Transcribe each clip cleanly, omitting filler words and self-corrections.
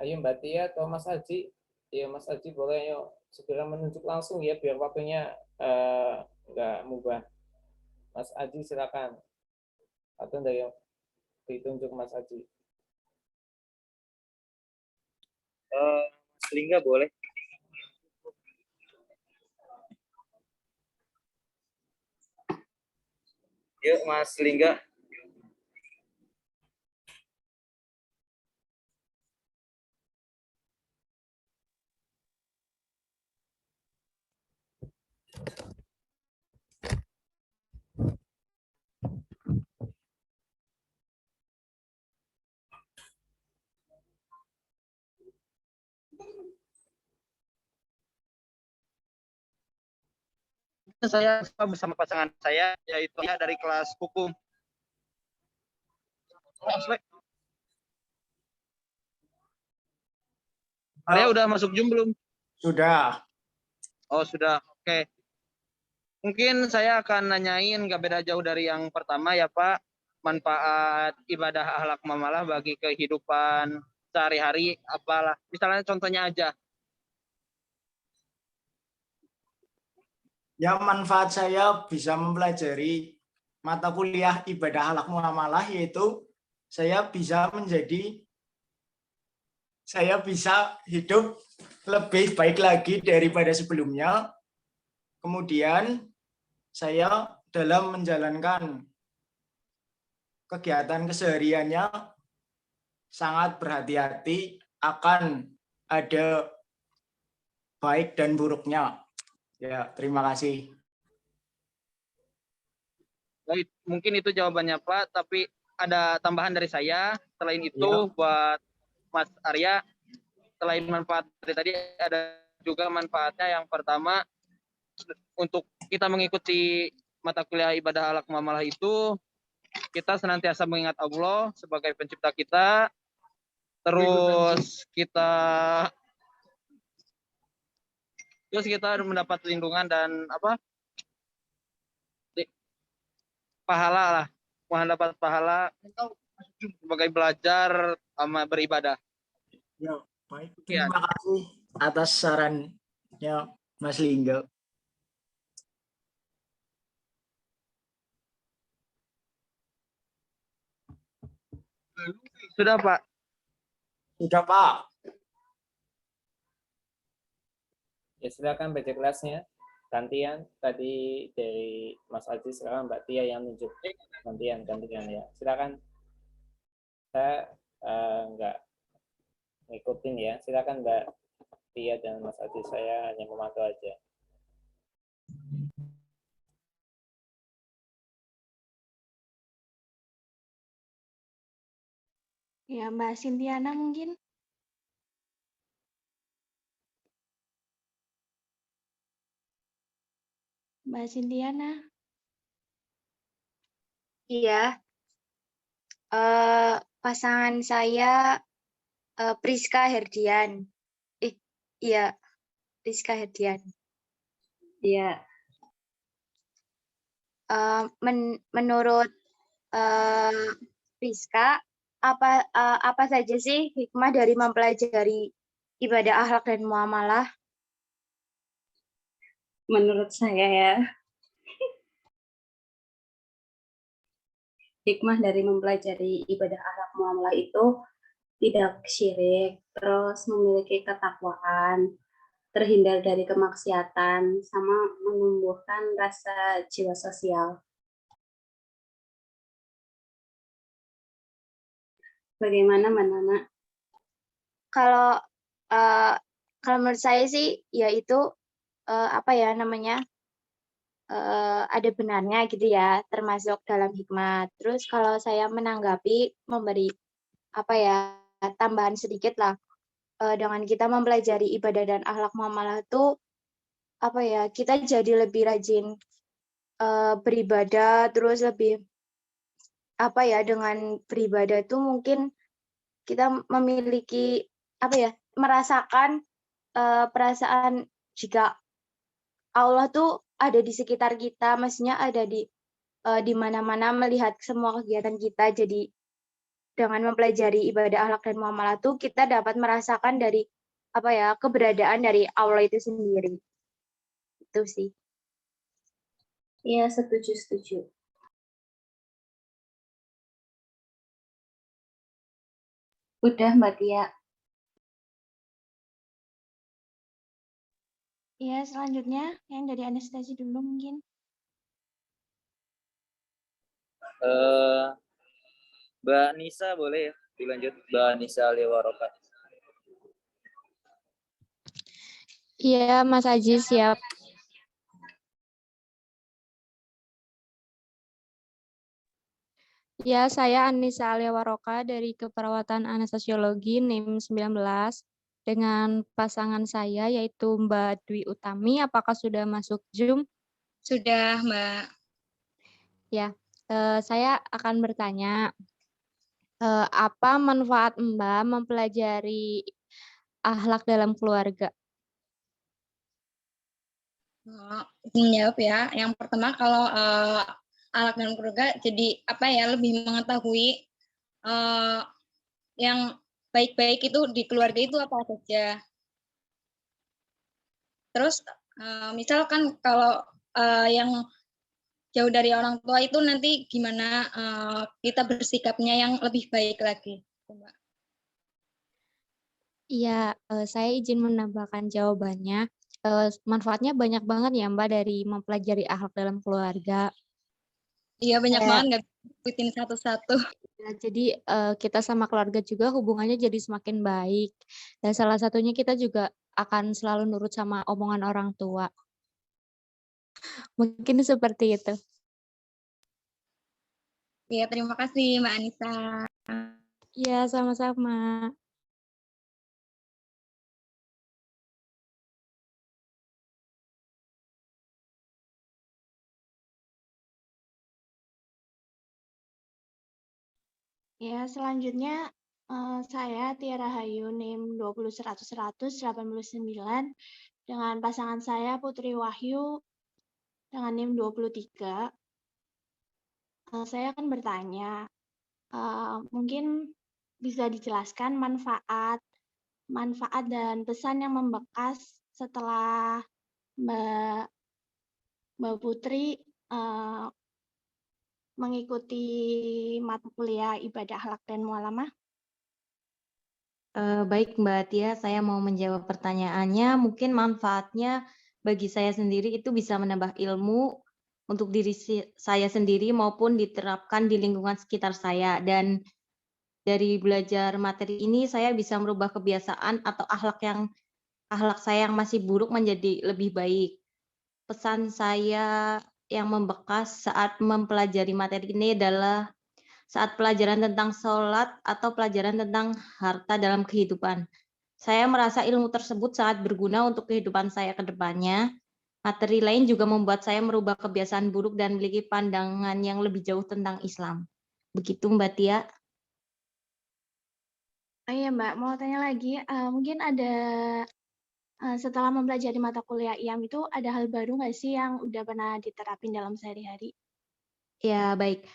Ayo Mbak Tia atau Mas Aji. Ya Mas Aji boleh yuk segera menunjuk langsung ya biar waktunya nggak mubah. Mas Aji silakan. Atau dari ditunjuk Mas Aji. Mas Lingga boleh. Yuk Mas Lingga. Saya bersama pasangan saya, yaitu dari kelas hukum. Arya udah masuk Zoom belum? Sudah. Oh sudah, oke. Mungkin saya akan nanyain gak beda jauh dari yang pertama ya Pak. Manfaat ibadah akhlak muamalah bagi kehidupan sehari-hari apalah. Misalnya contohnya aja. Ya, manfaat saya bisa mempelajari mata kuliah ibadah akhlak muamalah, yaitu saya bisa hidup lebih baik lagi daripada sebelumnya. Kemudian saya dalam menjalankan kegiatan kesehariannya sangat berhati-hati akan ada baik dan buruknya. Ya, terima kasih. Baik, mungkin itu jawabannya Pak, tapi ada tambahan dari saya. Selain itu buat Mas Arya, selain manfaat dari tadi ada juga manfaatnya. Yang pertama, untuk kita mengikuti mata kuliah ibadah akhlak muamalah itu, kita senantiasa mengingat Allah sebagai pencipta kita. Terus kita mendapat perlindungan dan pahala lah, mendapat pahala sebagai belajar sama beribadah. Ya, baik. Terima kasih atas sarannya Mas Lingga. Sudah Pak. Sudah Pak. Ya silakan baca kelasnya. Gantian tadi dari Mas Aji, sekarang Mbak Tia yang nunjuk. Gantian ya. Silakan. Saya nggak ngikutin ya. Silakan Mbak Tia dan Mas Aji, saya hanya memantau aja. Ya, Mbak Sintiana mungkin. Mbak Sintiana. Iya. Pasangan saya Priska Herdian. Iya, Priska Herdian. Iya. Menurut Priska, apa saja sih hikmah dari mempelajari ibadah akhlak dan muamalah? Menurut saya ya, hikmah dari mempelajari ibadah akhlak muamalah itu tidak syirik, terus memiliki ketakwaan, terhindar dari kemaksiatan, sama menumbuhkan rasa jiwa sosial. Bagaimana Mbak Nana? Kalau menurut saya sih, yaitu ada benarnya gitu ya, termasuk dalam hikmah. Terus kalau saya menanggapi, memberi tambahan sedikit lah, dengan kita mempelajari ibadah dan akhlak muamalah itu kita jadi lebih rajin beribadah, terus lebih dengan beribadah itu mungkin kita memiliki merasakan perasaan jika Allah tuh ada di sekitar kita, maksudnya ada di mana-mana, melihat semua kegiatan kita. Jadi dengan mempelajari ibadah akhlak dan muamalah tuh kita dapat merasakan dari keberadaan dari Allah itu sendiri. Itu sih. Iya, setuju, setuju. Udah, Mbak Tia. Ya, selanjutnya yang dari Anastasi dulu mungkin. Mbak Nisa boleh ya dilanjut, Mbak Nisa Lewaroka. Iya, Mas Aji siap. Ya, saya Anissa Alia Waroka dari Keperawatan Anestesiologi NIM 19 dengan pasangan saya yaitu Mbak Dwi Utami. Apakah sudah masuk Zoom? Sudah, Mbak. Ya, saya akan bertanya, apa manfaat Mbak mempelajari akhlak dalam keluarga? Menjawab ya. Yang pertama kalau akhlak dalam keluarga jadi lebih mengetahui yang baik-baik itu di keluarga itu apa saja. Terus misalkan kalau yang jauh dari orang tua itu nanti gimana kita bersikapnya yang lebih baik lagi, Mbak. Iya, saya izin menambahkan jawabannya. Manfaatnya banyak banget ya Mbak dari mempelajari akhlak dalam keluarga. Iya, banyak banget, nggak bisa sebutin satu-satu. Ya, jadi kita sama keluarga juga hubungannya jadi semakin baik. Dan salah satunya kita juga akan selalu nurut sama omongan orang tua. Mungkin seperti itu. Iya, terima kasih Mbak Anissa. Iya, sama-sama. Ya, selanjutnya saya Tiara Hayu NIM 20.100.189 dengan pasangan saya Putri Wahyu dengan NIM 23. Saya akan bertanya, mungkin bisa dijelaskan manfaat dan pesan yang membekas setelah Mbak Putri mengikuti mata kuliah ibadah akhlak dan muamalah? Baik Mbak Tia, saya mau menjawab pertanyaannya. Mungkin manfaatnya bagi saya sendiri itu bisa menambah ilmu untuk diri saya sendiri maupun diterapkan di lingkungan sekitar saya. Dan dari belajar materi ini saya bisa merubah kebiasaan atau akhlak saya yang masih buruk menjadi lebih baik. Pesan saya yang membekas saat mempelajari materi ini adalah saat pelajaran tentang sholat atau pelajaran tentang harta dalam kehidupan. Saya merasa ilmu tersebut sangat berguna untuk kehidupan saya ke depannya. Materi lain juga membuat saya merubah kebiasaan buruk dan memiliki pandangan yang lebih jauh tentang Islam. Begitu Mbak Tia. Oh iya Mbak, mau tanya lagi, mungkin ada setelah mempelajari mata kuliah IAM itu ada hal baru nggak sih yang udah pernah diterapin dalam sehari-hari? Ya baik,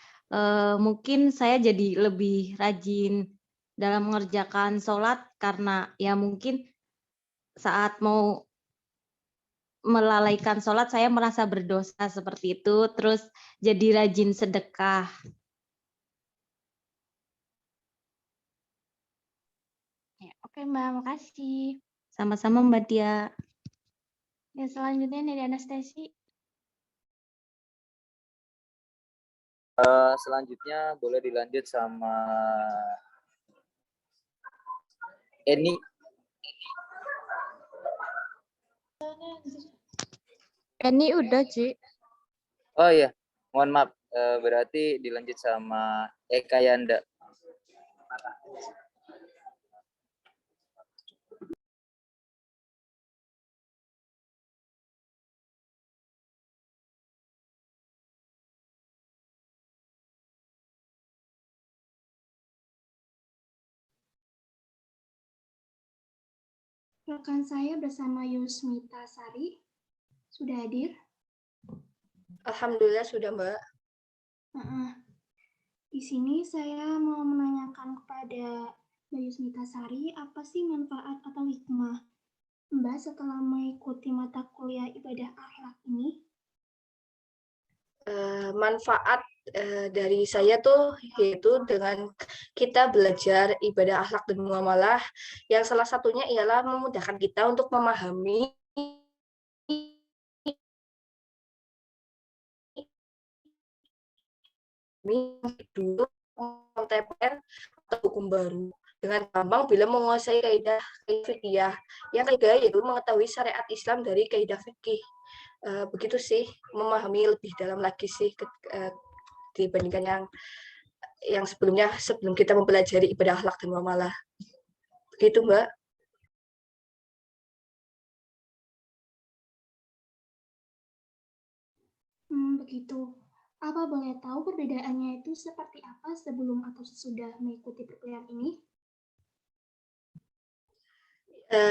mungkin saya jadi lebih rajin dalam mengerjakan sholat karena ya mungkin saat mau melalaikan sholat saya merasa berdosa seperti itu, terus jadi rajin sedekah. Ya, oke Mbak, makasih. Sama-sama Mbak Tia. Ya, selanjutnya dari Anastasi. Selanjutnya boleh dilanjut sama Eni. Ini udah, Ci. Oh iya, mohon maaf. Berarti dilanjut sama Eka Yanda. Rekan saya bersama Yusmita Sari sudah hadir. Alhamdulillah sudah Mbak. Di sini saya mau menanyakan kepada Mbak Yusmita Sari, apa sih manfaat atau hikmah Mbak setelah mengikuti mata kuliah ibadah akhlak ini? Manfaat dari saya tuh yaitu dengan kita belajar ibadah akhlak dan muamalah yang salah satunya ialah memudahkan kita untuk memahami dulu kontemporer atau hukum baru dengan gampang bila menguasai kaidah fikih yang ketiga yaitu mengetahui syariat Islam dari kaidah fikih. Begitu sih, memahami lebih dalam lagi sih dibandingkan yang sebelumnya sebelum kita mempelajari ibadah akhlak dan muamalah. Begitu, Mbak. Begitu. Apa boleh tahu perbedaannya itu seperti apa sebelum atau sesudah mengikuti perkuliahan ini?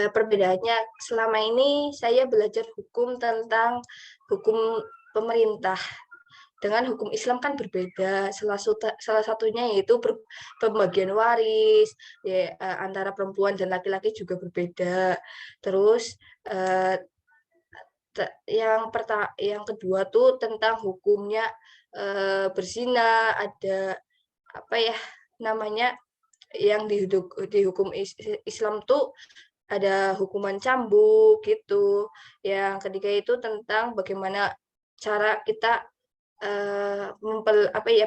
Perbedaannya selama ini saya belajar hukum tentang hukum pemerintah. Dengan hukum Islam kan berbeda, salah satunya yaitu pembagian waris ya, antara perempuan dan laki-laki juga berbeda. Terus yang kedua tuh tentang hukumnya berzina, ada apa ya namanya yang di hukum Islam tuh ada hukuman cambuk gitu. Yang ketiga itu tentang bagaimana cara kita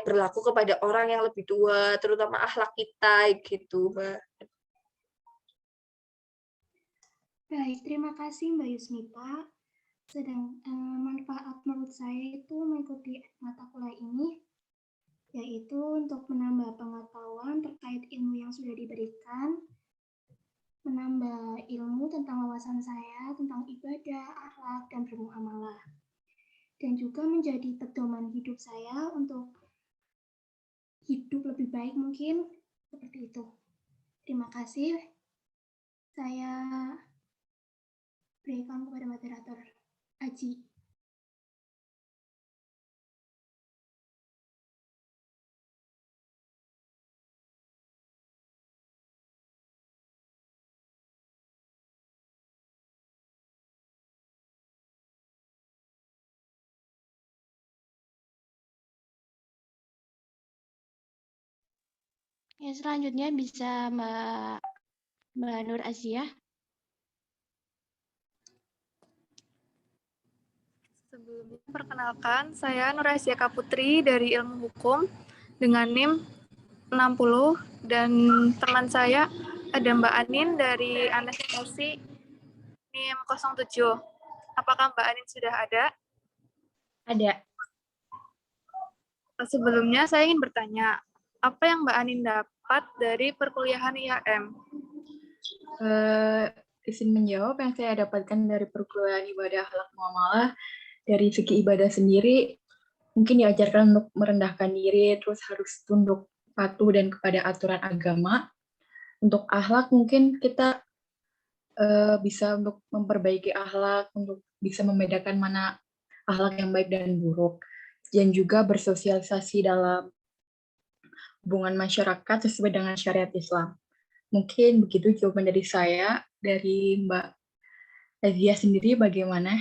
berlaku kepada orang yang lebih tua, terutama akhlak kita gitu, Mbak. Baik, terima kasih Mbak Yusmita. Manfaat menurut saya itu mengikuti mata kuliah ini yaitu untuk menambah pengetahuan terkait ilmu yang sudah diberikan, menambah ilmu tentang wawasan saya tentang ibadah, akhlak, dan bermuamalah, dan juga menjadi pedoman hidup saya untuk hidup lebih baik mungkin, seperti itu. Terima kasih. Saya berikan kepada moderator Aji. Ya, selanjutnya bisa Mbak Nur Asia. Sebelumnya, perkenalkan, saya Nur Asia Kaputri dari Ilmu Hukum dengan NIM 60 dan teman saya ada Mbak Anin dari Anestesi NIM 07. Apakah Mbak Anin sudah ada? Ada. Sebelumnya saya ingin bertanya, apa yang Mbak Anin dapat dari perkuliahan IAM? Izin menjawab, yang saya dapatkan dari perkuliahan ibadah akhlak muamalah, dari segi ibadah sendiri, mungkin diajarkan untuk merendahkan diri, terus harus tunduk patuh dan kepada aturan agama. Untuk akhlak mungkin kita bisa untuk memperbaiki akhlak, untuk bisa membedakan mana akhlak yang baik dan buruk, dan juga bersosialisasi dalam hubungan masyarakat sesuai dengan syariat Islam. Mungkin begitu jawaban dari saya. Dari Mbak Azia sendiri, bagaimana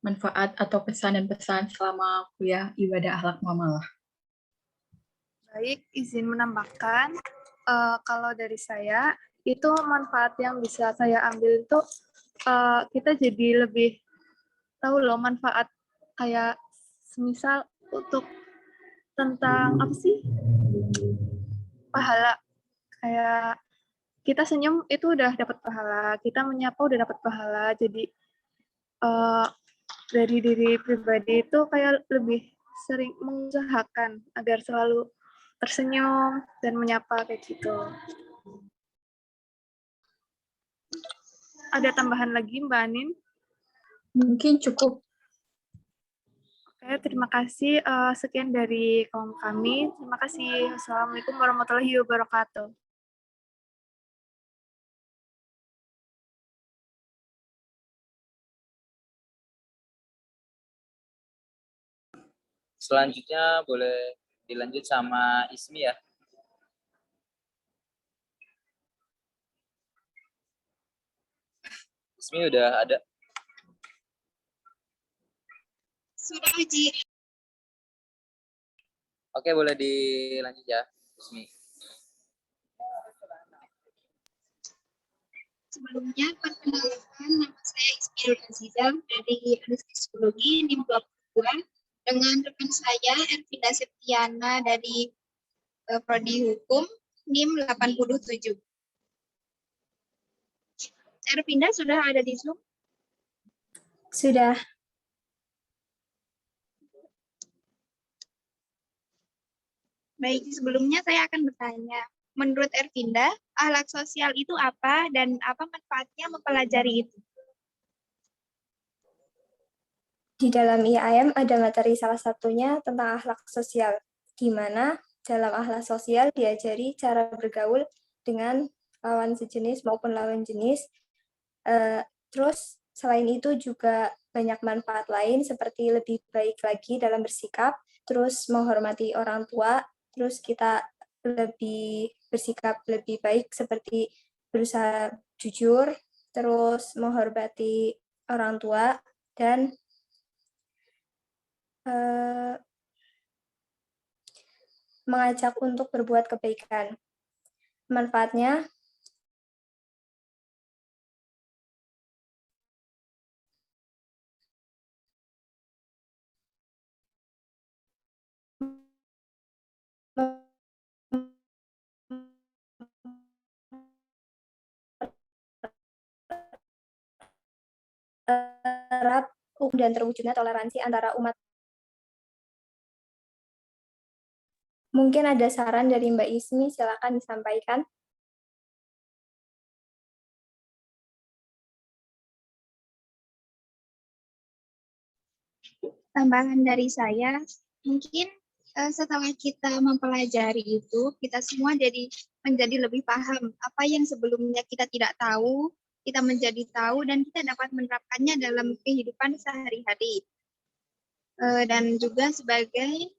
manfaat atau pesan dan pesan selama kuliah ibadah akhlak muamalah? Baik, izin menambahkan, kalau dari saya, itu manfaat yang bisa saya ambil itu kita jadi lebih tahu loh manfaat kayak semisal untuk tentang apa sih pahala, kayak kita senyum itu udah dapat pahala, kita menyapa udah dapat pahala, jadi dari diri pribadi itu kayak lebih sering mengusahakan agar selalu tersenyum dan menyapa kayak gitu. Ada tambahan lagi Mbak Anin? Mungkin cukup. Oke, terima kasih. Sekian dari kaum kami. Terima kasih. Assalamualaikum warahmatullahi wabarakatuh. Selanjutnya boleh dilanjut sama Ismi ya. Ismi udah ada. Sudah Haji. Oke, boleh dilanjut ya, Ismi. Sebelumnya, perkenalkan nama saya Ismi Azizah dari Analisa Psikologi NIM 22 dengan rekan saya Ervinda Septiana dari Prodi Hukum NIM 87. Ervinda sudah ada di Zoom? Sudah. Baik, sebelumnya saya akan bertanya. Menurut Ervinda, akhlak sosial itu apa dan apa manfaatnya mempelajari itu? Di dalam IAM ada materi salah satunya tentang akhlak sosial, di mana dalam akhlak sosial diajari cara bergaul dengan lawan sejenis maupun lawan jenis. Terus selain itu juga banyak manfaat lain seperti lebih baik lagi dalam bersikap, terus menghormati orang tua, terus kita lebih bersikap lebih baik seperti berusaha jujur, terus menghormati orang tua, dan mengajak untuk berbuat kebaikan. Manfaatnya erat dan terwujudnya toleransi antara umat. Mungkin ada saran dari Mbak Ismi, silakan disampaikan. Tambahan dari saya, mungkin setelah kita mempelajari itu, kita semua menjadi lebih paham apa yang sebelumnya kita tidak tahu, kita menjadi tahu dan kita dapat menerapkannya dalam kehidupan sehari-hari. Dan juga sebagai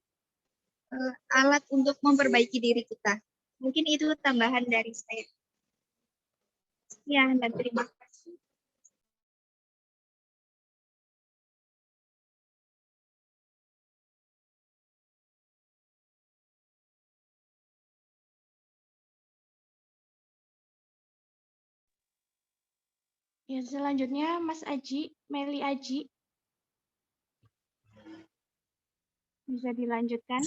alat untuk memperbaiki diri kita. Mungkin itu tambahan dari saya. Sekian dan terima kasih. Ya, selanjutnya Mas Aji, Meli Aji. Bisa dilanjutkan.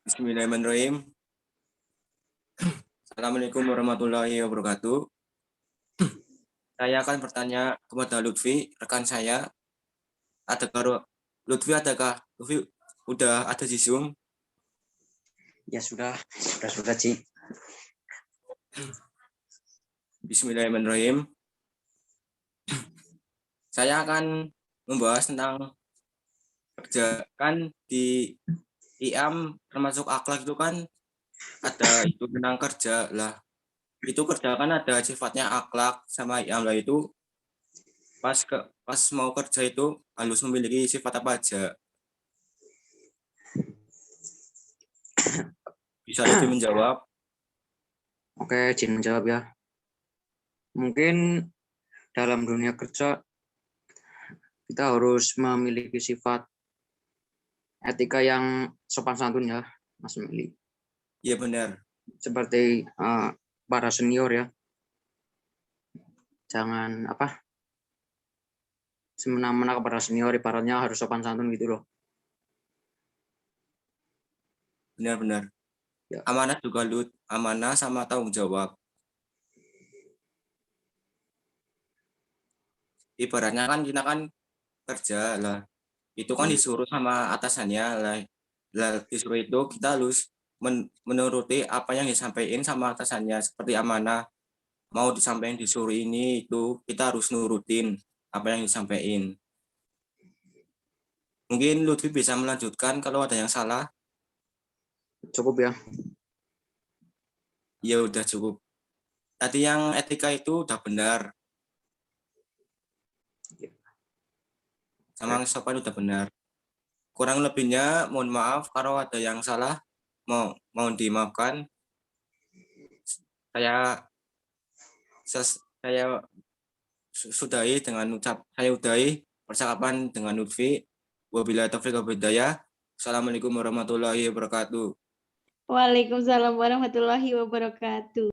Bismillahirrahmanirrahim. Assalamualaikum warahmatullahi wabarakatuh. Saya akan bertanya kepada Lutfi, rekan saya. Adakah Lutfi udah ada di Zoom? Ya sudah, Ci. Bismillahirrahmanirrahim. Saya akan membahas tentang kerja. Kan di IAM termasuk akhlak itu kan ada itu tentang kerja lah. Itu kerja kan ada sifatnya akhlak sama IAM lah itu. Pas mau kerja itu harus memiliki sifat apa aja. Bisa lebih menjawab? Oke, izin menjawab ya. Mungkin dalam dunia kerja kita harus memiliki sifat etika yang sopan santun ya, Mas Meli. Iya benar. Seperti para senior ya. Jangan semena-mena kepada senior, ibaratnya harus sopan santun gitu loh. Benar-benar. Ya. Amanah juga amanah sama tanggung jawab. Ibaratnya kan kita kan kerja lah. Itu kan disuruh sama atasannya lah. Disuruh itu kita harus menuruti apa yang disampaikan sama atasannya, seperti amanah. Mau disampaikan disuruh ini itu kita harus nurutin apa yang disampaikan. Mungkin Lutfi bisa melanjutkan kalau ada yang salah. Cukup ya. Ya udah cukup. Tadi yang etika itu udah benar. Sama sopan udah benar. Kurang lebihnya mohon maaf kalau ada yang salah, mau dimaafkan. Saya udahi percakapan dengan Lutfi. Wabillahi taufiq wal hidayah. Assalamualaikum warahmatullahi wabarakatuh. Waalaikumsalam warahmatullahi wabarakatuh.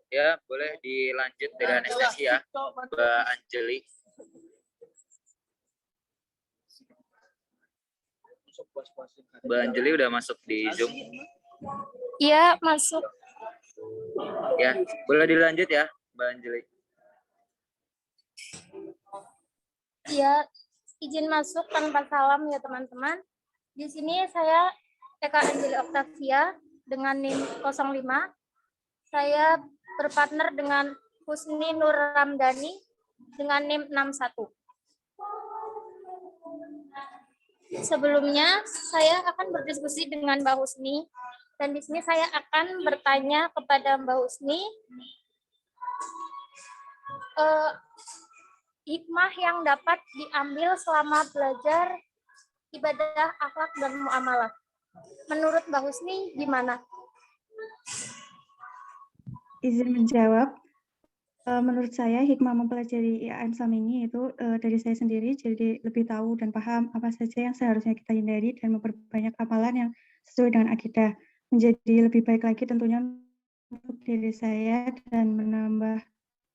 Ya, boleh dilanjut dengan anestesi ya, Mbak Anjeli. Mbak Anjeli udah masuk di Zoom. Iya, masuk. Ya, boleh dilanjut ya, Mbak Anjeli. Iya, izin masuk tanpa salam ya teman-teman. Di sini saya Eka Anjeli Oktavia dengan NIM 05. Saya berpartner dengan Husni Nur Ramdhani dengan NIM 61. Sebelumnya saya akan berdiskusi dengan Mbak Husni, dan di sini saya akan bertanya kepada Mbak Husni hikmah yang dapat diambil selama belajar ibadah, akhlak, dan muamalah. Menurut Mbak Husni gimana? Izin menjawab. Menurut saya hikmah mempelajari IAIN selama ini itu dari saya sendiri, jadi lebih tahu dan paham apa saja yang seharusnya kita hindari dan memperbanyak amalan yang sesuai dengan akidah. Menjadi lebih baik lagi tentunya untuk diri saya dan menambah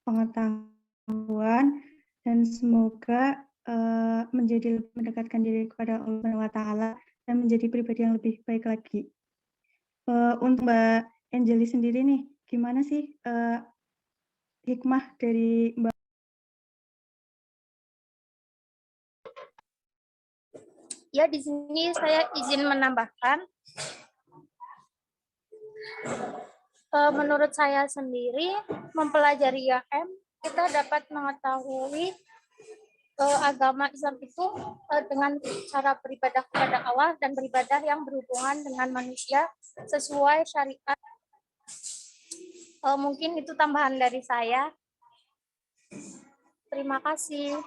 pengetahuan, dan semoga menjadi lebih mendekatkan diri kepada Allah Subhanahu wa Ta'ala dan menjadi pribadi yang lebih baik lagi. Untuk Mbak Anjeli sendiri nih, gimana sih hikmah dari Mbak? Ya, di sini saya izin menambahkan. Menurut saya sendiri, mempelajari IAM, kita dapat mengetahui agama Islam itu dengan cara beribadah kepada Allah dan beribadah yang berhubungan dengan manusia sesuai syariat. Mungkin itu tambahan dari saya. Terima kasih.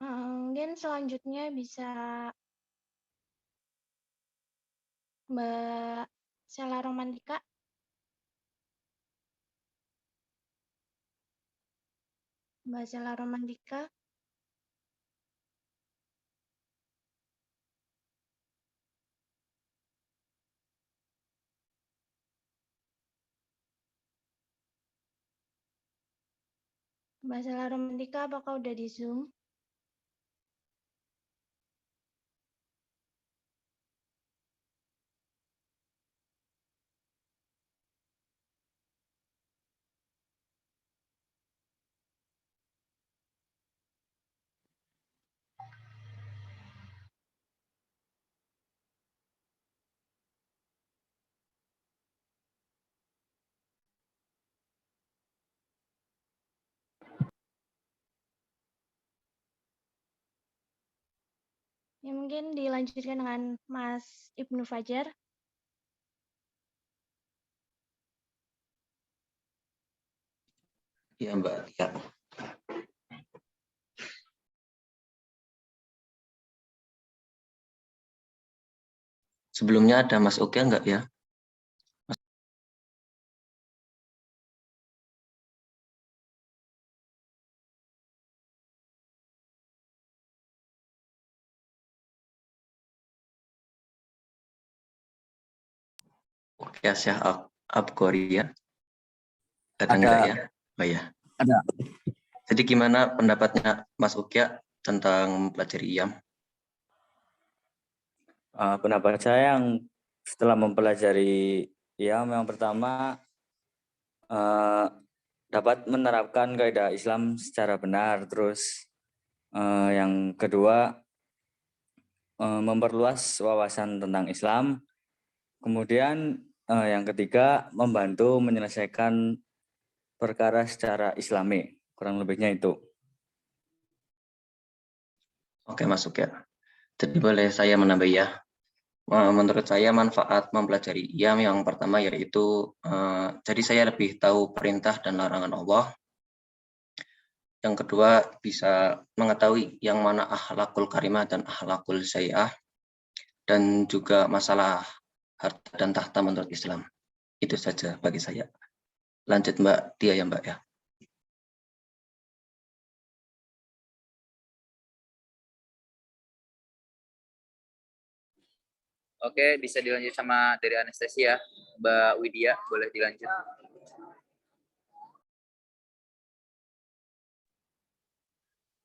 Mungkin selanjutnya bisa Mbak Sela Romantika. Mbak Sela Romantika. Mbak Sela Romantika, apakah udah di Zoom? Ya, mungkin dilanjutkan dengan Mas Ibnu Fajar. Ya, Mbak Tia. Sebelumnya ada Mas Oke enggak ya? Oke, Syah Abgoria. Ada enggak ya? Oh ya. Ada. Jadi gimana pendapatnya Mas Ukia tentang mempelajari IAM? Pendapat saya yang setelah mempelajari IAM, yang pertama dapat menerapkan kaidah Islam secara benar. Terus yang kedua memperluas wawasan tentang Islam. Kemudian yang ketiga, membantu menyelesaikan perkara secara Islami. Kurang lebihnya itu. Oke, masuk ya. Jadi boleh saya menambah ya. Menurut saya manfaat mempelajari IAM yang pertama yaitu jadi saya lebih tahu perintah dan larangan Allah. Yang kedua bisa mengetahui yang mana akhlakul karimah dan akhlakul sayyi'ah, dan juga masalah harta dan tahta menurut Islam. Itu saja bagi saya. Lanjut Mbak Tia ya Mbak ya. Oke, bisa dilanjut sama dari anestesia. Mbak Widya, boleh dilanjut.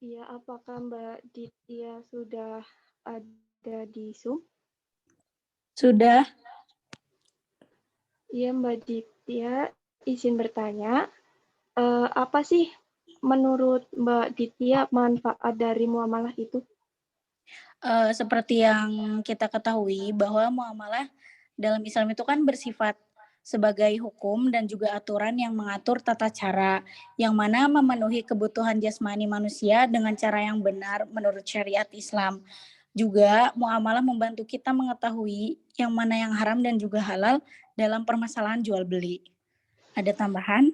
Iya, apakah Mbak Ditya sudah ada di Zoom? Sudah. Iya, Mbak Ditya, izin bertanya, apa sih menurut Mbak Ditya manfaat dari muamalah itu? Seperti yang kita ketahui bahwa muamalah dalam Islam itu kan bersifat sebagai hukum dan juga aturan yang mengatur tata cara yang mana memenuhi kebutuhan jasmani manusia dengan cara yang benar menurut syariat Islam. Juga muamalah membantu kita mengetahui yang mana yang haram dan juga halal dalam permasalahan jual beli. Ada tambahan?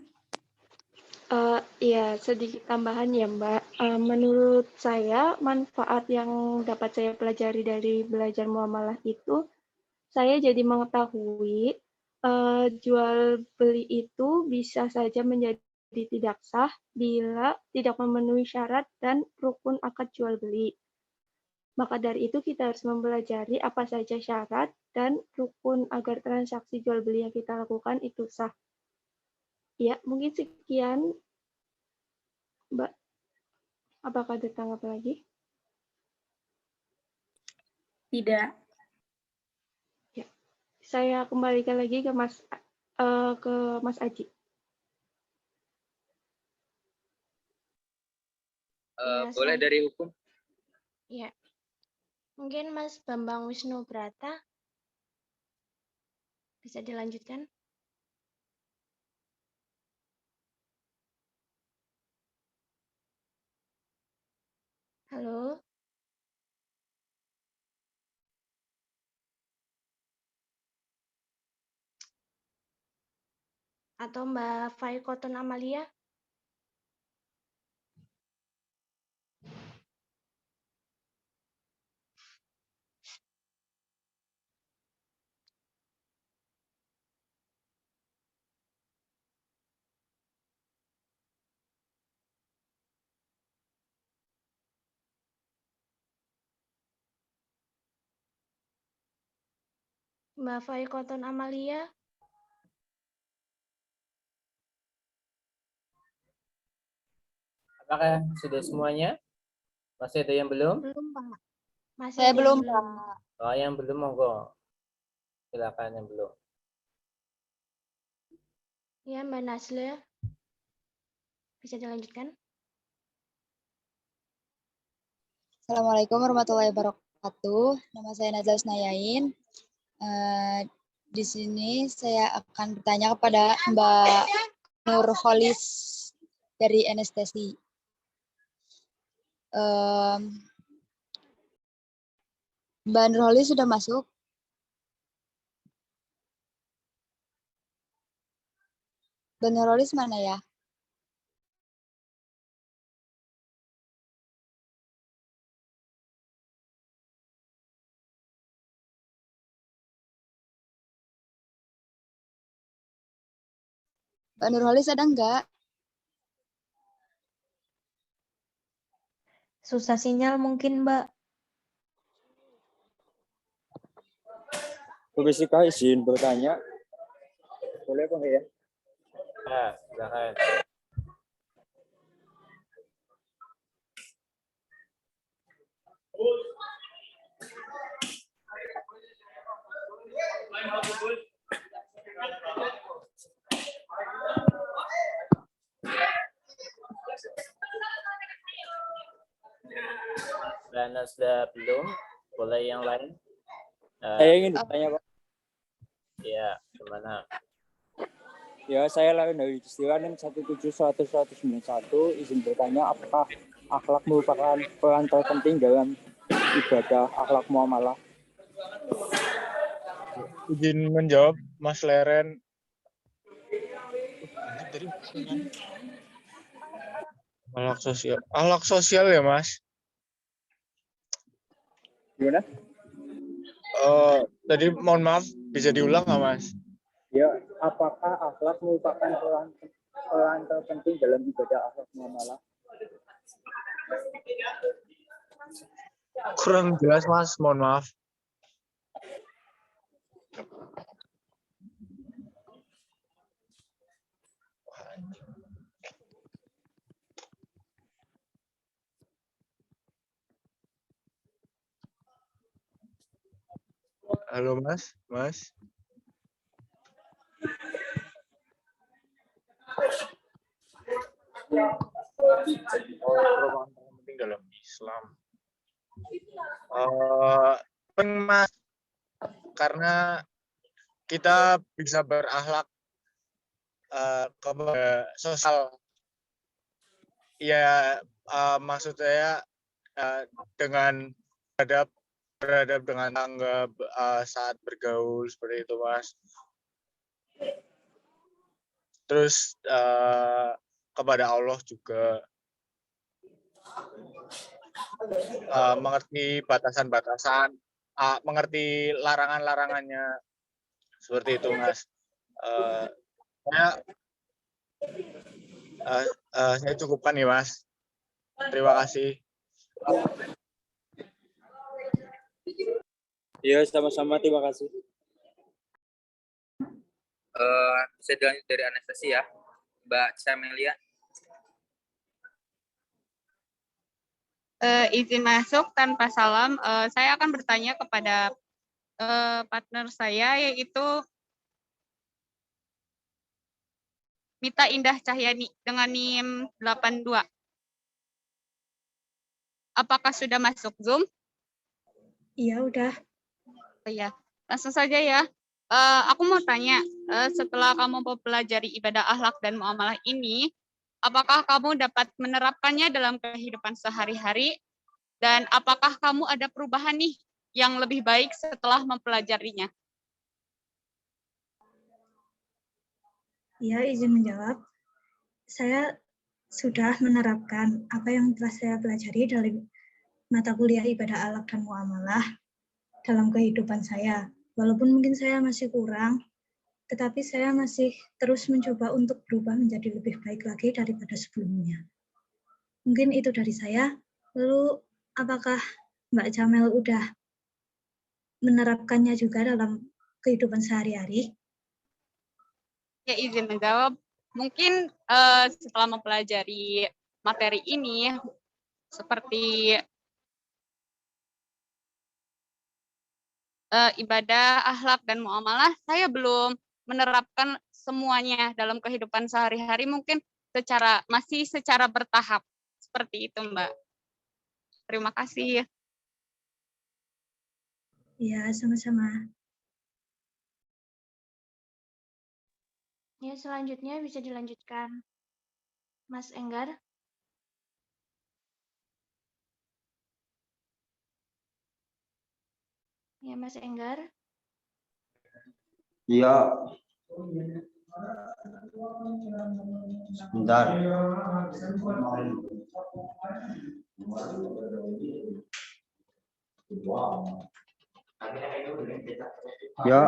Ya, sedikit tambahan ya Mbak. Menurut saya, manfaat yang dapat saya pelajari dari belajar muamalah itu, saya jadi mengetahui jual beli itu bisa saja menjadi tidak sah bila tidak memenuhi syarat dan rukun akad jual beli. Maka dari itu kita harus mempelajari apa saja syarat dan rukun agar transaksi jual beli yang kita lakukan itu sah. Ya, mungkin sekian, Mbak. Apakah ada tanggapan lagi? Tidak. Ya, saya kembalikan lagi ke Mas Aji. Boleh dari hukum? Ya. Mungkin Mas Bambang Wisnu Brata bisa dilanjutkan. Halo. Atau Mbak Faikoton Amalia? Mbak Faikoton Amalia? Apakah sudah semuanya? Masih ada yang belum? Belum, Pak. Masih Saya ada belum, yang Pak. Oh, yang belum monggo. Silakan yang belum. Ya, Mbak Nasle. Bisa dilanjutkan? Assalamualaikum warahmatullahi wabarakatuh. Nama saya Nazal Snayain. Di sini saya akan bertanya kepada Mbak Nurholis dari anestesi. Mbak Nurholis sudah masuk? Mbak Nurholis mana ya? Mbak Nurholis ada enggak? Susah sinyal mungkin, Mbak. Bu Fisika izin bertanya. Boleh Pak ya? Ya, silakan. Dan sudah belum, boleh yang lain. Saya ingin bertanya Pak. Ya, gimana? Ya, saya Lawan dari Istiwa NIM 1711191. Izin bertanya, apakah akhlak merupakan peran terpenting dalam ibadah akhlak muamalah? Izin menjawab, Mas Leren. Akhlak sosial ya, Mas? Gimana? Tadi mohon maaf, bisa diulang nggak, Mas? Ya, apakah akhlak merupakan peran terpenting dalam ibadah akhlak muamalah? Kurang jelas, Mas. Mohon maaf. Halo, Mas. Mas. Perubahan penting dalam Islam. Mas, karena kita bisa berakhlak kepada sosial. Ya, maksud saya dengan beradab dengan tangga saat bergaul seperti itu, Mas. Terus kepada Allah juga mengerti batasan-batasan, mengerti larangan-larangannya seperti itu, Mas. Saya cukupkan nih, Mas. Terima kasih. Ya, sama-sama. Terima kasih. Bisa dilanjut dari Anastasia, Mbak Camelia. Izin masuk tanpa salam. Saya akan bertanya kepada partner saya, yaitu Mita Indah Cahyani dengan NIM 82. Apakah sudah masuk Zoom? Iya, udah. Oh, ya, langsung saja ya. Aku mau tanya, setelah kamu mempelajari ibadah akhlak dan muamalah ini, apakah kamu dapat menerapkannya dalam kehidupan sehari-hari? Dan apakah kamu ada perubahan nih yang lebih baik setelah mempelajarinya? Ya, izin menjawab. Saya sudah menerapkan apa yang telah saya pelajari dari mata kuliah ibadah akhlak dan muamalah dalam kehidupan saya. Walaupun mungkin saya masih kurang, tetapi saya masih terus mencoba untuk berubah menjadi lebih baik lagi daripada sebelumnya. Mungkin itu dari saya. Lalu, apakah Mbak Jamel udah menerapkannya juga dalam kehidupan sehari-hari? Ya, izin menjawab. Mungkin setelah mempelajari materi ini, seperti ibadah, akhlak, dan muamalah, saya belum menerapkan semuanya dalam kehidupan sehari-hari, mungkin masih secara bertahap. Seperti itu, Mbak. Terima kasih. Ya, sama-sama. Ya, selanjutnya bisa dilanjutkan. Mas Enggar. Ya, Mas Enggar. Ya. Sebentar. Ya,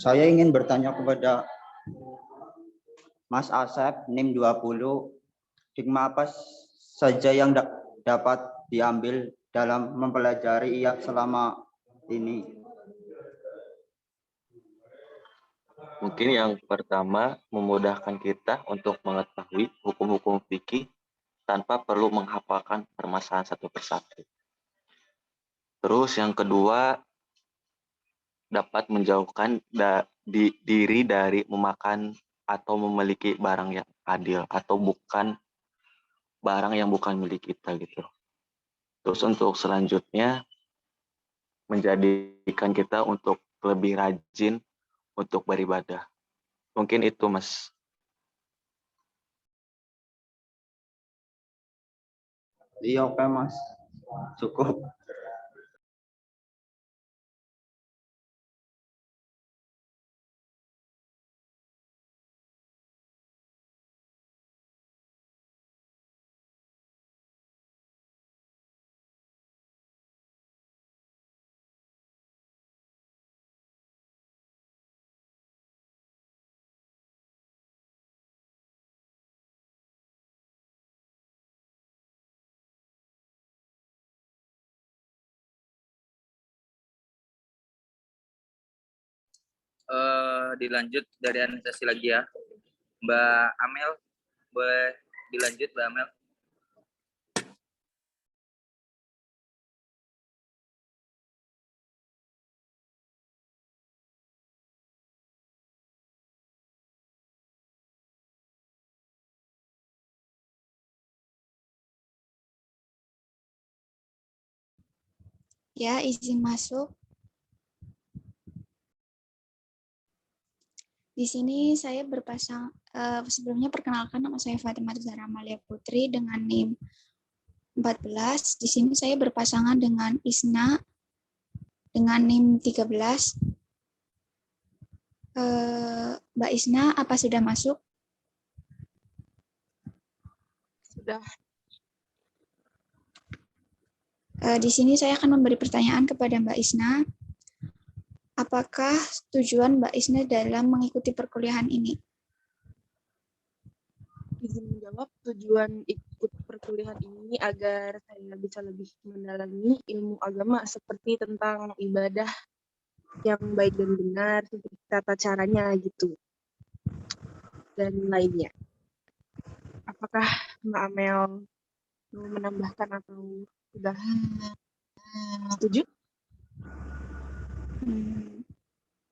saya ingin bertanya kepada Mas Asep, NIM 20, hikmah apa saja yang dapat diambil dalam mempelajari IAP selama ini? Mungkin yang pertama, memudahkan kita untuk mengetahui hukum-hukum fikih tanpa perlu menghafalkan permasalahan satu persatu. Terus yang kedua, dapat menjauhkan diri dari memakan atau memiliki barang yang adil atau bukan barang yang bukan milik kita gitu. Terus untuk selanjutnya, menjadikan kita untuk lebih rajin untuk beribadah. Mungkin itu, Mas. Iya, oke, Mas. Cukup. Dilanjut dari Anastasi lagi ya. Mbak Amel, boleh dilanjut Mbak Amel? Ya, izin masuk. Di sini saya sebelumnya perkenalkan, nama saya Fatimah Zahra Amalia Putri dengan NIM 14. Di sini saya berpasangan dengan Isna dengan NIM 13. Mbak Isna, apa sudah masuk? Sudah. Di sini saya akan memberi pertanyaan kepada Mbak Isna. Apakah tujuan Mbak Isna dalam mengikuti perkuliahan ini? Izin menjawab, tujuan ikut perkuliahan ini agar saya bisa lebih mendalami ilmu agama seperti tentang ibadah yang baik dan benar, seperti tata caranya gitu, dan lainnya. Apakah Mbak Amel mau menambahkan atau sudah setuju?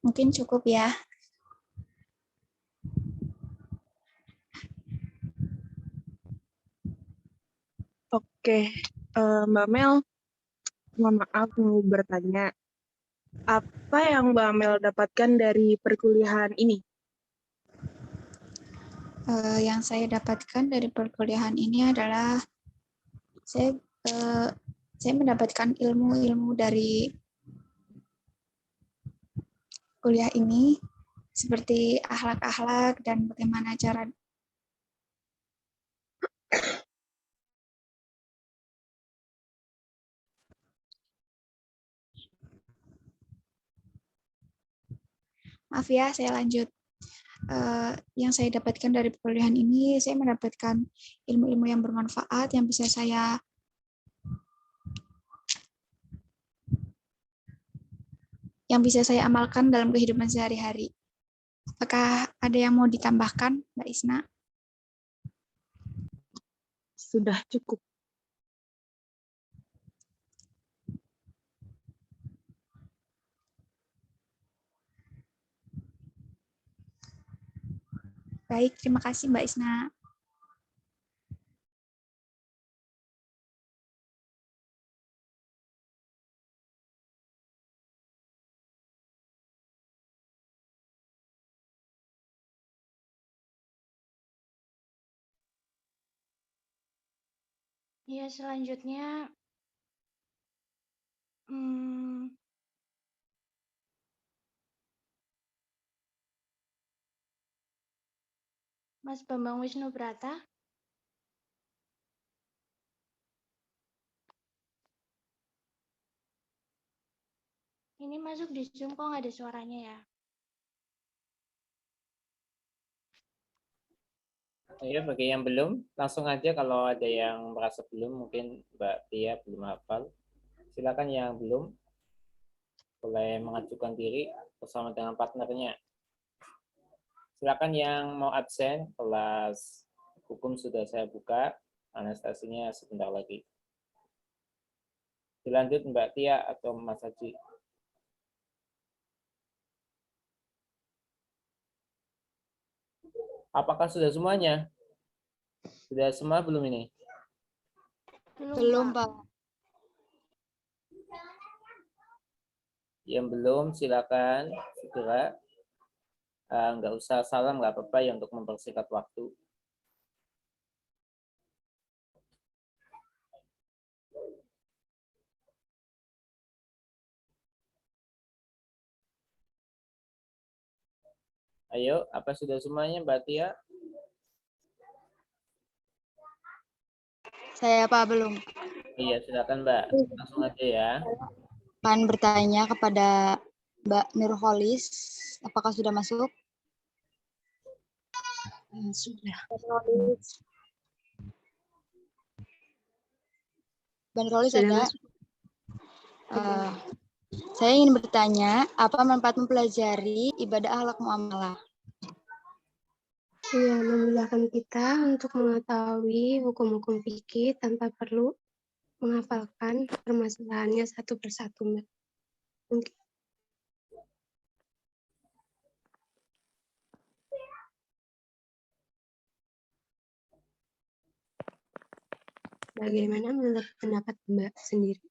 Mungkin cukup ya. Oke, Mbak Mel, mohon maaf mau bertanya, apa yang Mbak Mel dapatkan dari perkuliahan ini? Yang saya dapatkan dari perkuliahan ini adalah saya mendapatkan ilmu-ilmu dari kuliah ini, seperti akhlak-akhlak dan bagaimana cara Maaf ya, saya lanjut. Yang saya dapatkan dari perkuliahan ini, saya mendapatkan ilmu-ilmu yang bermanfaat yang bisa saya amalkan dalam kehidupan sehari-hari. Apakah ada yang mau ditambahkan, Mbak Isna? Sudah cukup. Baik, terima kasih Mbak Isna. Ya, selanjutnya Mas Bambang Wisnubrata. Ini masuk di Zoom kok nggak ada suaranya ya? Ya, bagi yang belum, langsung aja kalau ada yang merasa belum, mungkin Mbak Tia belum hafal. Silakan yang belum, boleh mengajukan diri bersama dengan partnernya. Silakan yang mau absen, kelas hukum sudah saya buka, Anastasinya sebentar lagi. Dilanjut Mbak Tia atau Mas Haji. Apakah sudah semuanya? Sudah semua belum ini? Belum, Pak. Yang belum silakan segera. Nggak usah salam, nggak apa-apa ya untuk mempersingkat waktu. Ayo, apa sudah semuanya Mbak Tia? Saya Pak belum. Iya, silakan Mbak. Langsung aja ya. Akan bertanya kepada Mbak Nurholis, apakah sudah masuk? Sudah. Mbak Nurholis ada? Saya ingin bertanya, apa manfaat mempelajari ibadah akhlak muamalah? Ya, memudahkan kita untuk mengetahui hukum-hukum fikih tanpa perlu menghafalkan permasalahannya satu persatu, Mbak. Mungkin. Bagaimana menurut pendapat Mbak sendiri?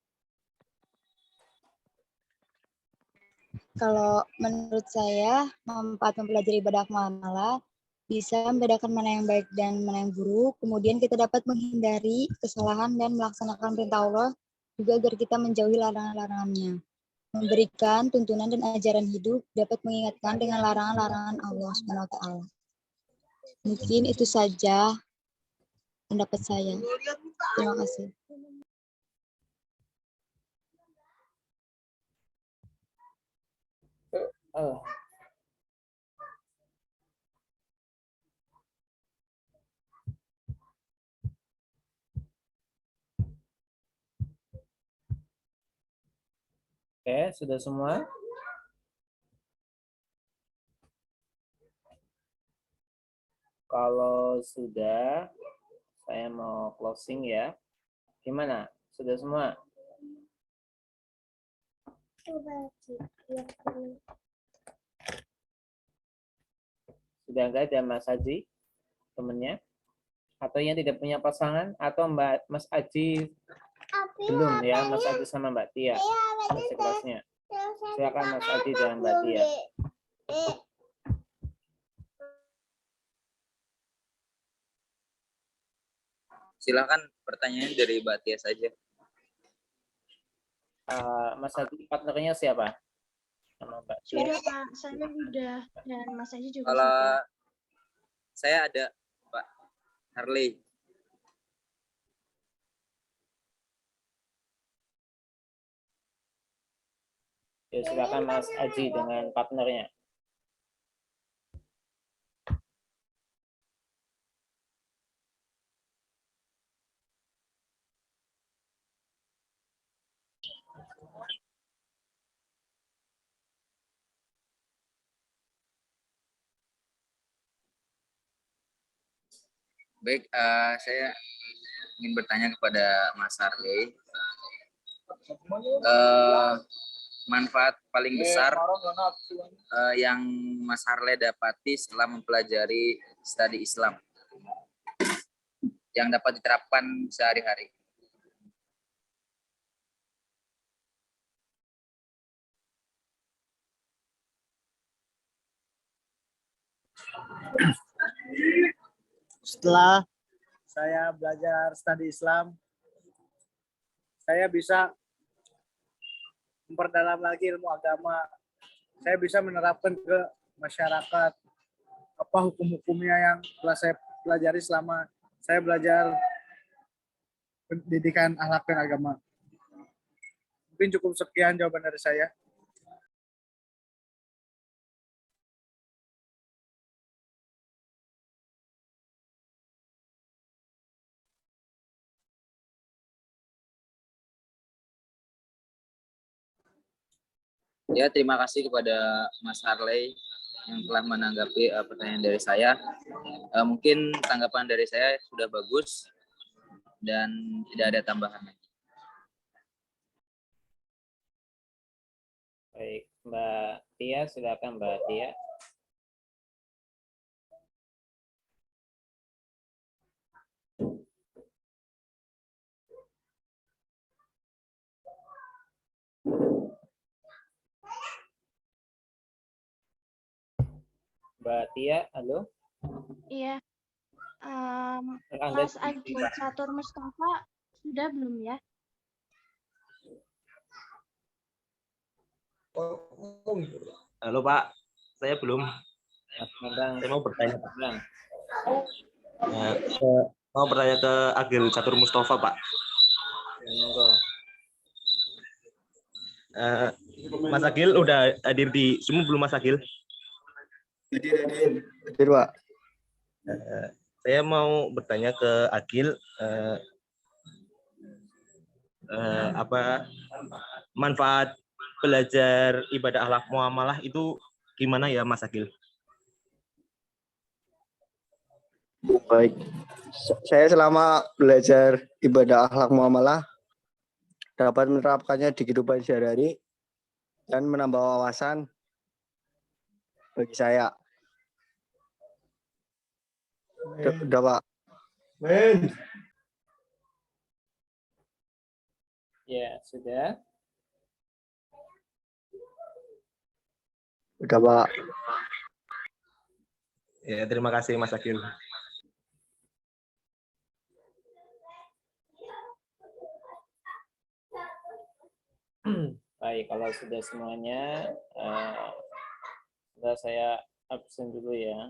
Kalau menurut saya, manfaat mempelajari ibadah muamalah bisa membedakan mana yang baik dan mana yang buruk. Kemudian kita dapat menghindari kesalahan dan melaksanakan perintah Allah juga agar kita menjauhi larangan-larangannya. Memberikan tuntunan dan ajaran hidup dapat mengingatkan dengan larangan-larangan Allah SWT. Mungkin itu saja pendapat saya. Terima kasih. Oke, sudah semua? Kalau sudah, saya mau closing ya. Gimana? Sudah semua? Sudah nggak ada Mas Haji, temennya? Atau yang tidak punya pasangan? Atau Mas Haji belum ya? Mas Haji sama Mbak Tia, masih kelasnya. Silakan Mas Haji dan Mbak Tia. Silakan pertanyaannya dari Mbak Tia saja. Mas Haji, partnernya siapa? Sama Mbak Tia. Sudah Pak, saya sudah dan Mas Haji juga Kalau sudah. saya ada Pak Harley. Ya, silakan Mas Haji dengan partnernya. Baik, saya ingin bertanya kepada Mas Harley. Manfaat paling besar yang Mas Harley dapati setelah mempelajari studi Islam yang dapat diterapkan sehari-hari. Setelah saya belajar studi Islam, saya bisa memperdalam lagi ilmu agama. Saya bisa menerapkan ke masyarakat apa hukum-hukumnya yang telah saya pelajari selama saya belajar pendidikan akhlak dan agama. Mungkin cukup sekian jawaban dari saya. Ya, terima kasih kepada Mas Harley yang telah menanggapi pertanyaan dari saya. Mungkin tanggapan dari saya sudah bagus dan tidak ada tambahan. Baik, Mbak Tia, silakan Mbak Tia. Mbak Tia, halo. Iya. Anda Mas Agil Catur Mustafa sudah belum ya? Halo Pak, saya belum. Mas Bambang. Saya mau bertanya. Bambang. Saya mau bertanya ke Agil Catur Mustafa Pak. Monggo. Mas Agil udah hadir di Zoom belum Mas Agil? Hadir Pak. Saya mau bertanya ke Agil apa manfaat belajar ibadah akhlak muamalah itu gimana ya Mas Agil? Baik. Saya selama belajar ibadah akhlak muamalah dapat menerapkannya di kehidupan sehari-hari dan menambah wawasan bagi saya. Udah Pak. Ya, sudah. Udah Pak. Ya, terima kasih Mas Agil. Baik, kalau sudah semuanya, sudah saya absen dulu ya.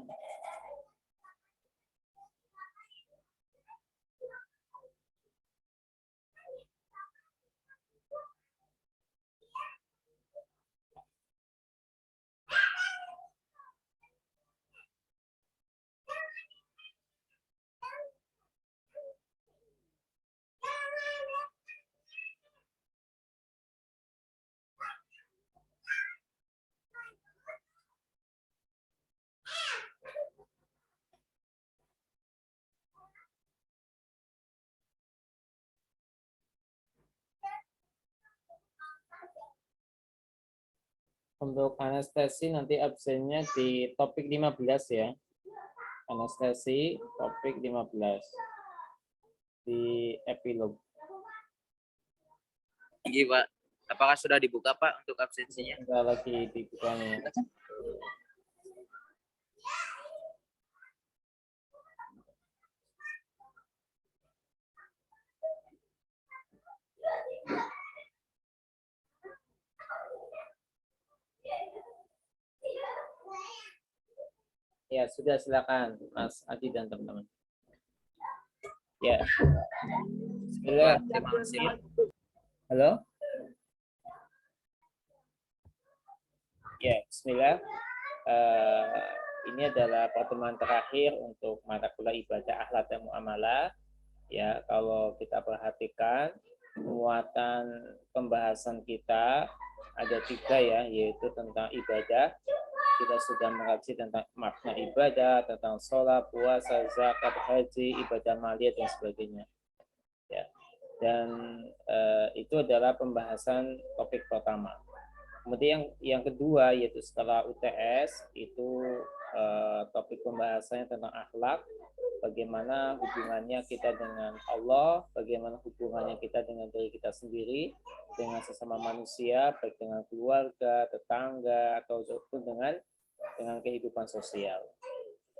Untuk anestesi nanti absennya di topik 15 ya. Anestesi topik 15 di epilog. Iya Pak. Apakah sudah dibuka Pak untuk absensinya? Sudah lagi dibukanya. Ya, sudah silakan Mas Adi dan teman-teman. Ya. Bismillah. Terima kasih. Halo? Ya, bismillah. Ini adalah pertemuan terakhir untuk mata kuliah ibadah akhlak dan muamalah. Ya, kalau kita perhatikan muatan pembahasan kita ada 3 ya, yaitu tentang ibadah. Kita sudah mengkaji tentang makna ibadah, tentang sholat, puasa, zakat, haji, ibadah maliyah dan sebagainya. Ya. Dan itu adalah pembahasan topik pertama. Kemudian yang kedua yaitu setelah UTS itu topik pembahasannya tentang akhlak, bagaimana hubungannya kita dengan Allah, bagaimana hubungannya kita dengan diri kita sendiri, dengan sesama manusia, baik dengan keluarga, tetangga, atau dengan kehidupan sosial.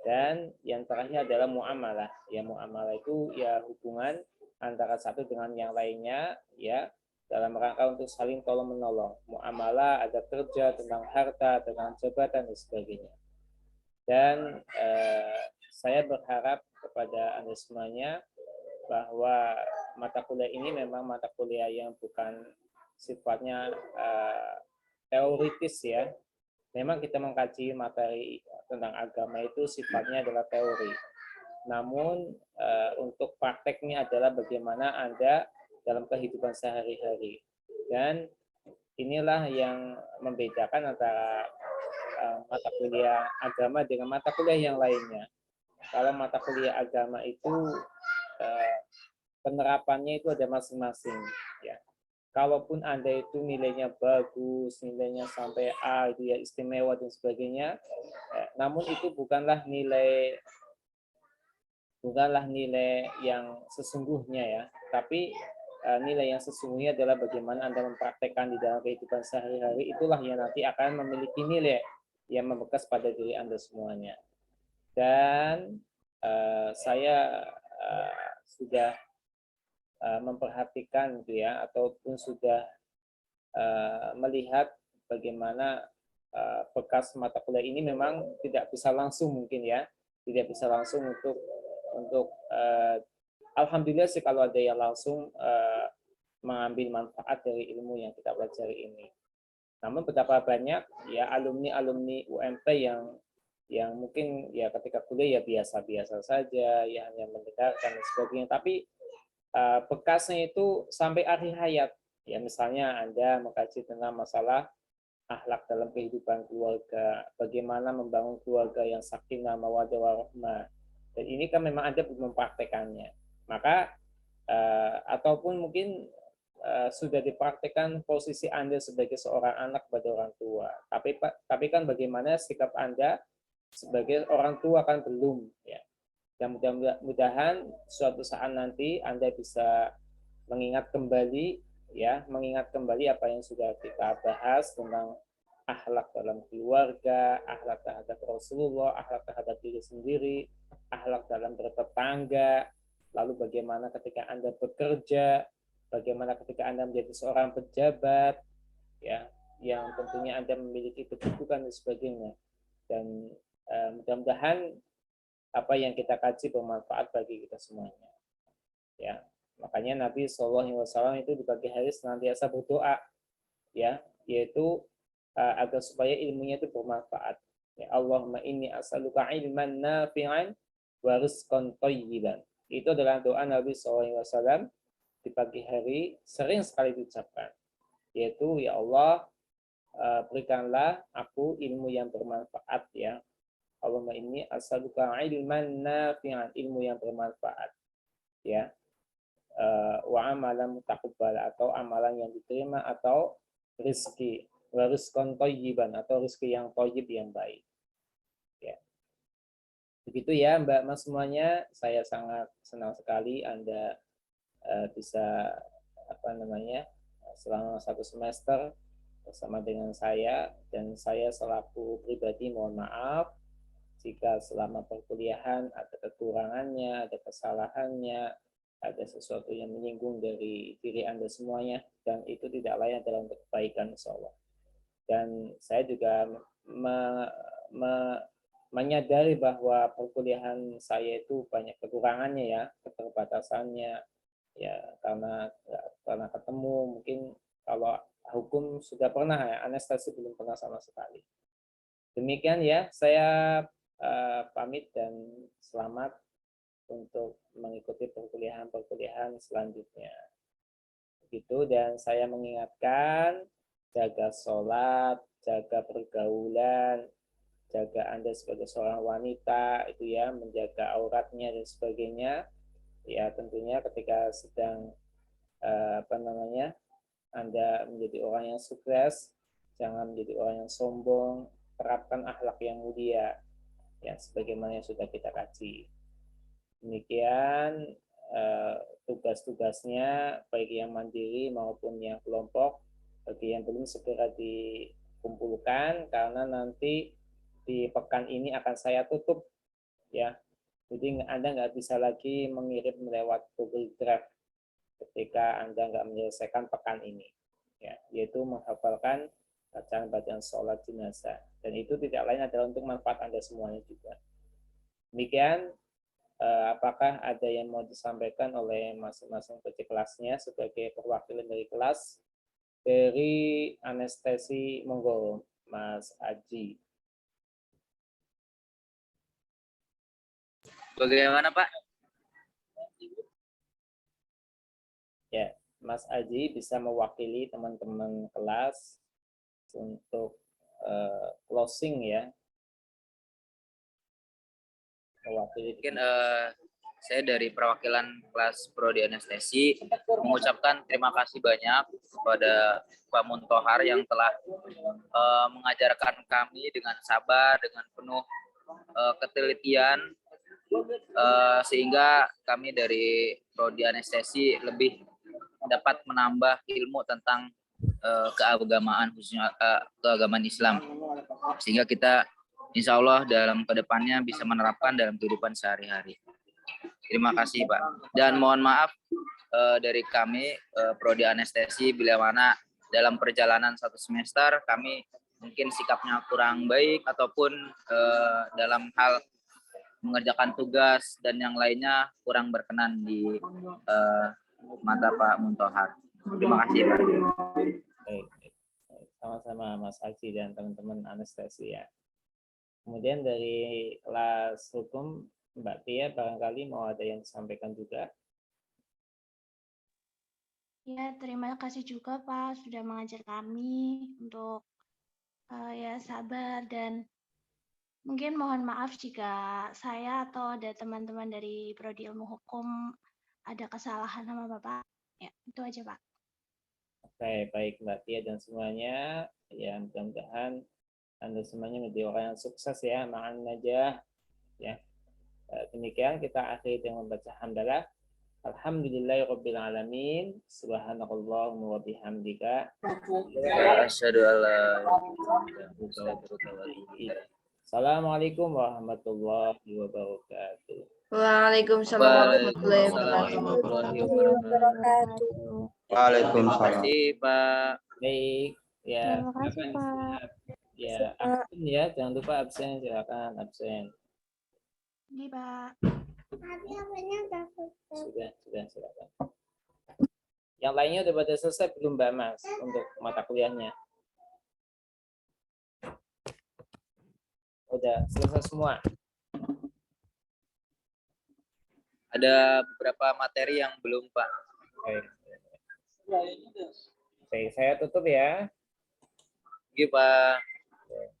Dan yang terakhir adalah muamalah. Ya, muamalah itu ya hubungan antara satu dengan yang lainnya, ya, dalam rangka untuk saling tolong menolong. Muamalah ada kerja, tentang harta, tentang jabatan dan sebagainya. Dan saya berharap kepada Anda semuanya bahwa mata kuliah ini memang mata kuliah yang bukan sifatnya teoritis ya. Memang kita mengkaji materi tentang agama itu sifatnya adalah teori. Namun untuk prakteknya adalah bagaimana Anda dalam kehidupan sehari-hari. Dan inilah yang membedakan antara mata kuliah agama dengan mata kuliah yang lainnya. Kalau mata kuliah agama itu penerapannya itu ada masing-masing. Ya. Kalaupun Anda itu nilainya bagus, nilainya sampai A, dia istimewa dan sebagainya, namun itu bukanlah nilai yang sesungguhnya ya, tapi nilai yang sesungguhnya adalah bagaimana Anda mempraktekkan di dalam kehidupan sehari-hari, itulah yang nanti akan memiliki nilai yang membekas pada diri Anda semuanya. Dan saya sudah memperhatikan gitu ya, ataupun sudah melihat bagaimana bekas mata kuliah ini memang tidak bisa langsung mungkin ya, tidak bisa langsung untuk alhamdulillah sih kalau ada yang langsung mengambil manfaat dari ilmu yang kita pelajari ini. Namun betapa banyak ya alumni UMP yang mungkin ya ketika kuliah ya biasa-biasa saja, ya hanya mendengarkan dan sebagainya, tapi bekasnya itu sampai akhir hayat. Ya misalnya Anda mengkaji tentang masalah akhlak dalam kehidupan keluarga, bagaimana membangun keluarga yang sakinah, mawaddah warahmah. Dan ini kan memang Anda belum mempraktekannya. Maka ataupun mungkin sudah dipraktekkan posisi Anda sebagai seorang anak pada orang tua. Tapi kan bagaimana sikap Anda sebagai orang tua kan belum ya. Dan mudah-mudahan suatu saat nanti Anda bisa mengingat kembali apa yang sudah kita bahas tentang akhlak dalam keluarga, akhlak terhadap Rasulullah, akhlak terhadap diri sendiri, akhlak dalam bertetangga, lalu bagaimana ketika Anda bekerja, bagaimana ketika Anda menjadi seorang pejabat, ya, yang tentunya Anda memiliki kedudukan dan sebagainya. Dan mudah-mudahan apa yang kita kaji bermanfaat bagi kita semuanya. Ya, makanya Nabi SAW itu di pagi hari senantiasa berdoa, ya, yaitu agar supaya ilmunya itu bermanfaat. Ya, Allahumma inni as'aluka ilman nafi'an wa rizqan thayyiban. Itu adalah doa Nabi SAW di pagi hari sering sekali diucapkan, yaitu ya Allah, berikanlah aku ilmu yang bermanfaat ya. Allahumma inni as'aluka ilman nafi'an, ilmu yang bermanfaat ya. Wa amalan mutaqabbal, atau amalan yang diterima, atau rizki, wa rizqan thayyiban, atau rizki yang thayyib, yang baik ya. Begitu ya Mbak Mas semuanya, saya sangat senang sekali Anda bisa selama 1 semester bersama dengan saya, dan saya selaku pribadi mohon maaf jika selama perkuliahan ada kekurangannya, ada kesalahannya, ada sesuatu yang menyinggung dari diri Anda semuanya, dan itu tidak lain adalah untuk kebaikan insyaallah. Dan saya juga menyadari bahwa perkuliahan saya itu banyak kekurangannya ya, keterbatasannya ya, karena ketemu mungkin kalau hukum sudah pernah ya, anestesi belum pernah sama sekali. Demikian ya, saya pamit dan selamat untuk mengikuti perkuliahan selanjutnya. Begitu, dan saya mengingatkan, jaga sholat, jaga pergaulan, jaga Anda sebagai seorang wanita itu ya, menjaga auratnya dan sebagainya. Ya tentunya ketika sedang Anda menjadi orang yang sukses, jangan menjadi orang yang sombong, terapkan akhlak yang mulia ya, sebagaimana yang sudah kita kaji. Demikian tugas-tugasnya baik yang mandiri maupun yang kelompok. Bagi yang belum segera dikumpulkan, karena nanti di pekan ini akan saya tutup ya. Jadi Anda nggak bisa lagi mengirim lewat Google Drive ketika Anda nggak menyelesaikan pekan ini ya, yaitu menghafalkan bacaan-bacaan sholat jenazah, dan itu tidak lain adalah untuk manfaat Anda semuanya juga. Demikian, apakah ada yang mau disampaikan oleh masing-masing PT kelasnya sebagai perwakilan dari kelas? Dari anestesi, monggo Mas Aji. Bagaimana Pak? Ya, Mas Aji bisa mewakili teman-teman kelas untuk closing ya. Mewakili. Mungkin saya dari perwakilan kelas Prodi Anestesi mengucapkan terima kasih banyak kepada Pak Muntohar yang telah mengajarkan kami dengan sabar, dengan penuh ketelitian, sehingga kami dari Prodi Anestesi lebih dapat menambah ilmu tentang keagamaan, khususnya keagamaan Islam. sehingga kita insya Allah dalam kedepannya bisa menerapkan dalam kehidupan sehari-hari. Terima kasih Pak. Dan mohon maaf dari kami Prodi Anestesi bila mana dalam perjalanan 1 semester kami mungkin sikapnya kurang baik ataupun dalam hal mengerjakan tugas dan yang lainnya kurang berkenan di mata Pak Muntohar. Terima kasih Pak. Baik. Sama-sama Mas Haji dan teman-teman anestesi ya. Kemudian dari kelas hukum Mbak Tia barangkali mau ada yang disampaikan juga. Ya, terima kasih juga Pak sudah mengajar kami untuk ya sabar, dan mungkin mohon maaf jika saya atau ada teman-teman dari Prodi Ilmu Hukum ada kesalahan sama Bapak. Ya, itu aja Pak. Oke, baik Mbak Tia dan semuanya. Ya, mudah-mudahan Anda semuanya menjadi orang yang sukses ya, ma'an najah. Ya. Demikian kita akhiri dengan membaca hamdalah. Alhamdulillahirabbil alamin. Subhanakallahumma wa bihamdika Asyhadu an la Assalamualaikum warahmatullahi wabarakatuh. Waalaikumsalam warahmatullahi wabarakatuh. Terima kasih Pak. Baik, ya. Terima kasih Pak. Ya, absen ya, jangan lupa absen, silakan absen. Ini Pak. Sudah, silakan. Yang lainnya udah pada selesai belum Mbak Mas untuk mata kuliahnya? Udah selesai semua. Ada beberapa materi yang belum Pak. Oke, saya tutup ya. Oke Pak.